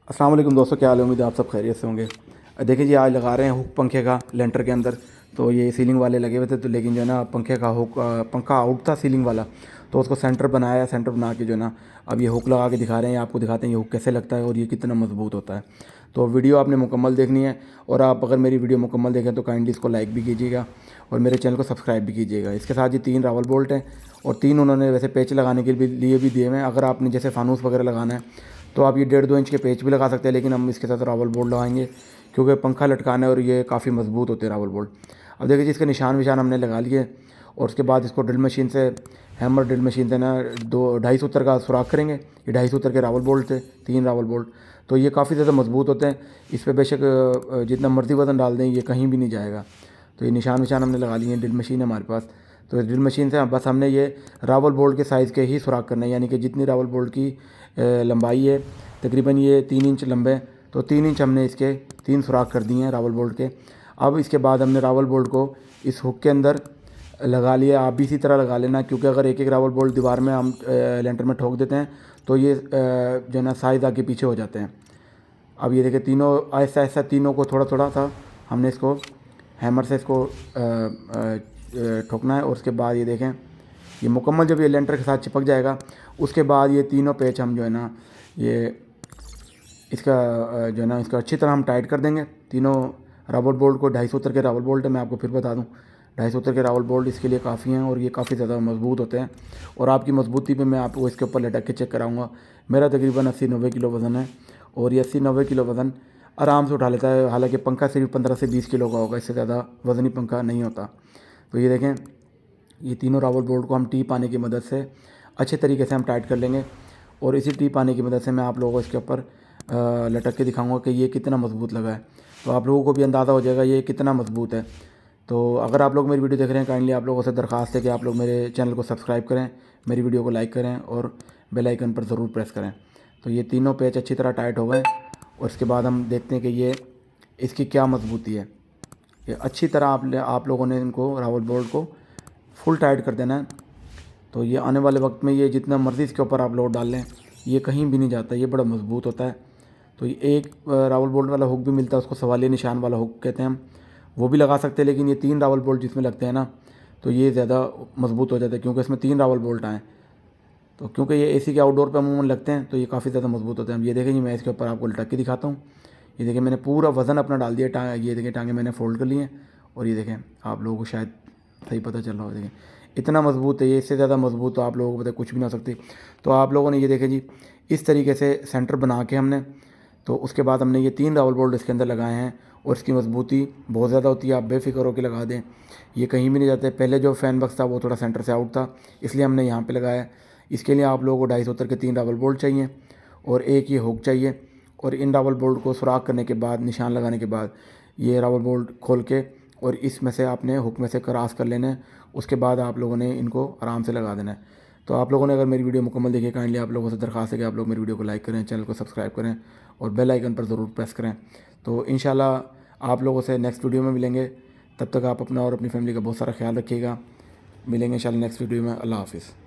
अस्सलाम वालेकुम दोस्तों, क्या हाल है। उम्मीद है आप सब खैरियत से होंगे। देखिए जी, आज लगा रहे हैं हुक पंखे का लेंटर के अंदर। तो ये सीलिंग वाले लगे हुए थे, तो लेकिन जो है ना पंखे का हुक पंखा आउट था सीलिंग वाला, तो उसको सेंटर बनाया। सेंटर बना के जो है ना अब ये हुक लगा के दिखा रहे हैं, आपको दिखाते हैं ये हुक कैसे लगता है और ये कितना मजबूत होता है। तो वीडियो आपने मुकम्मल देखनी है, और आप अगर मेरी वीडियो मुकम्मल देखें तो काइंडली इसको लाइक भी कीजिएगा और मेरे चैनल को सब्सक्राइब भी कीजिएगा। इसके साथ ये 3 रावल बोल्ट हैं, और 3 उन्होंने वैसे पेच लगाने के लिए भी दिए हुए हैं। अगर आपने जैसे फानूस वगैरह लगाना है तो आप ये 1.5-2 इंच के पेच भी लगा सकते हैं, लेकिन हम इसके साथ रावल बोल्ट लगाएंगे क्योंकि पंखा लटकाना है और ये काफ़ी मजबूत होते हैं रावल बोल्ट। अब देखिए जी, इसके निशान विशान हमने लगा लिए, और उसके बाद इसको ड्रिल मशीन से, हैमर ड्रिल मशीन से ना 2-2.5 सूत्र का सुराख करेंगे। ये 2.5 सूत्र के रावल बोल्ट थे, 3 रावल बोल्ट। तो ये काफ़ी ज़्यादा मजबूत होते हैं। इस पर बेशक जितना मर्जी वज़न डाल दें ये कहीं भी नहीं जाएगा। तो ये निशान विशान हमने लगा लिए हैं। ड्रिल मशीन है हमारे पास, तो इस ड्रिल मशीन से बस हमने ये रावल बोल्ट के साइज़ के ही सुराख करना है, यानी कि जितनी रावल बोल्ट की लंबाई है, तकरीबन ये 3 इंच लंबे, तो 3 इंच हमने इसके 3 सुराख कर दिए हैं रावल बोल्ट के। अब इसके बाद हमने रावल बोल्ट को इस हुक के अंदर लगा लिया। आप भी इसी तरह लगा लेना, क्योंकि अगर एक एक रावल बोल्ट दीवार में हम लेंटर में ठोक देते हैं तो ये जो है ना साइज़ आगे पीछे हो जाते हैं। अब ये देखिए, तीनों ऐसा ऐसा तीनों को थोड़ा थोड़ा सा हमने इसको हैमर से इसको ठोकना है। और उसके बाद ये देखें, ये मुकम्मल जब ये लेंटर के साथ चिपक जाएगा, उसके बाद ये तीनों पेच हम जो है ना ये इसका जो है ना इसका अच्छी तरह हम टाइट कर देंगे। तीनों रावल बोल्ट को 250 सूत्र के रावल बोल्ट है, मैं आपको फिर बता दूं 250 सूत्र के रावल बोल्ट इसके लिए काफ़ी हैं, और ये काफ़ी ज़्यादा मजबूत होते हैं। और आपकी मजबूती पे मैं आपको इसके ऊपर लटक के चेक कराऊंगा। मेरा तकरीबन 80-90 किलो वज़न है, और ये 80-90 किलो वज़न आराम से उठा लेता है। हालांकि पंखा सिर्फ 15 से 20 किलो का होगा, इससे ज़्यादा वज़नी पंखा नहीं होता। तो ये देखें, ये तीनों रावल बोल्ट को हम टी पाने की मदद से अच्छे तरीके से हम टाइट कर लेंगे, और इसी टी पाने की मदद से मैं आप लोगों को इसके ऊपर लटक के दिखाऊंगा कि ये कितना मजबूत लगा है। तो आप लोगों को भी अंदाज़ा हो जाएगा ये कितना मजबूत है। तो अगर आप लोग मेरी वीडियो देख रहे हैं, काइंडली आप लोगों से दरख्वास्त है कि आप लोग मेरे चैनल को सब्सक्राइब करें, मेरी वीडियो को लाइक करें और बेल आइकन पर ज़रूर प्रेस करें। तो ये तीनों पेच अच्छी तरह टाइट हो गए, और इसके बाद हम देखते हैं कि ये इसकी क्या मजबूती है। ये अच्छी तरह आप लोगों ने इनको रावल बोल्ट को फुल टाइट कर देना है। तो ये आने वाले वक्त में ये जितना मर्ज़ी इसके ऊपर आप लोड डाल लें ये कहीं भी नहीं जाता, ये बड़ा मजबूत होता है। तो ये एक रावल बोल्ट वाला हुक भी मिलता है, उसको सवालिया निशान वाला हुक कहते हैं हम, वो भी लगा सकते हैं। लेकिन ये 3 रावल बोल्ट जिसमें लगते हैं ना, तो ये ज़्यादा मजबूत हो जाता है, क्योंकि इसमें 3 रावल बोल्ट आए। तो क्योंकि ये एसी के आउटडोर पे अमूमन लगते हैं, तो ये काफ़ी ज़्यादा मजबूत होते हैं। ये देखें जी, मैं इसके ऊपर आपको लटक के दिखाता हूँ। ये देखें, मैंने पूरा वज़न अपना डाल दिया। ये देखें, टांगे मैंने फ़ोल्ड कर लिए हैं, और ये देखें, आप लोगों को शायद सही पता चल रहा हो। देखें इतना मजबूत है ये, इससे ज़्यादा मजबूत तो आप लोगों को पता कुछ भी ना हो सकती। तो आप लोगों ने ये देखें जी, इस तरीके से सेंटर बना के हमने, तो उसके बाद हमने ये 3 रावल बोल्ट इसके अंदर लगाए हैं, और इसकी मजबूती बहुत ज़्यादा होती है। आप बेफिक्र होकर लगा दें, ये कहीं भी नहीं जाते। पहले जो फ़ैन बक्स था वो थोड़ा सेंटर से आउट था, इसलिए हमने यहाँ पे लगाया है। इसके लिए आप लोगों को 250 सूत्र के 3 रावल बोल्ट चाहिए, और एक ये हुक चाहिए। और इन रावल बोल्ट को सुराख करने के बाद, निशान लगाने के बाद, ये रावल बोल्ट खोल के और इसमें से आपने हुक में से क्रॉस कर लेना है। उसके बाद आप लोगों ने इनको आराम से लगा देना है। तो आप लोगों ने अगर मेरी वीडियो मुकम्मल देखी, काइंडली आप लोगों से दरख्वास्त है कि आप लोग मेरी वीडियो को लाइक करें, चैनल को सब्सक्राइब करें और बेल आइकन पर ज़रूर प्रेस करें। तो इंशाल्लाह आप लोगों से नेक्स्ट वीडियो में मिलेंगे। तब तक आप अपना और अपनी फैमिली का बहुत सारा ख्याल रखिएगा। मिलेंगे इंशाल्लाह नेक्स्ट वीडियो में। अल्लाह हाफ़िज़।